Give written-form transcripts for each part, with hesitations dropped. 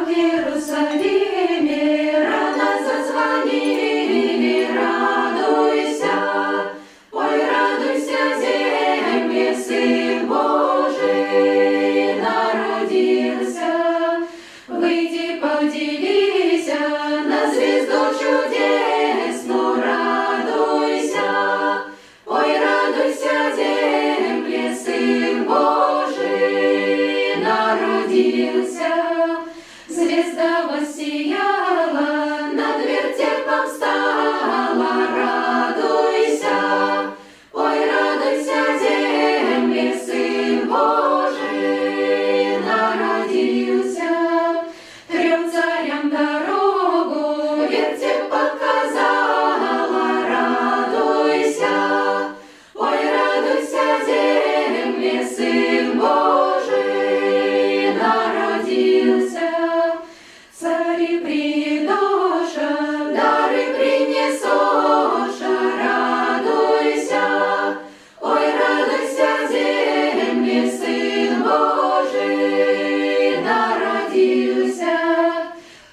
в Иерусалиме рано зазвонили, радуйся, ой, радуйся, земле, Сын Божий народился. Выйди, поделись на звезду чудесную, радуйся, ой, радуйся, земле, Сын Божий народился. Звезда воссияла, над вертепом стала, радуйся, ой, радуйся, земле, Сын Божий народился. Трем царям дорогу вертеп показала, радуйся, ой, радуйся, земле, Сын Божий народился. Цари придоша, дары принесоша, радуйся, ой, радуйся, земле, Сын Божий народился.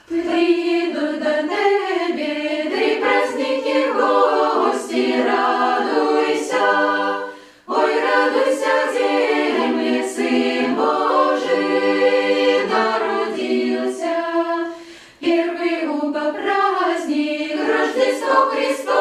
Приедут до тебе три праздники в гости, радуйся, ой, радуйся, земле, Сын Божий народился. Первый праздник Рождество Христово.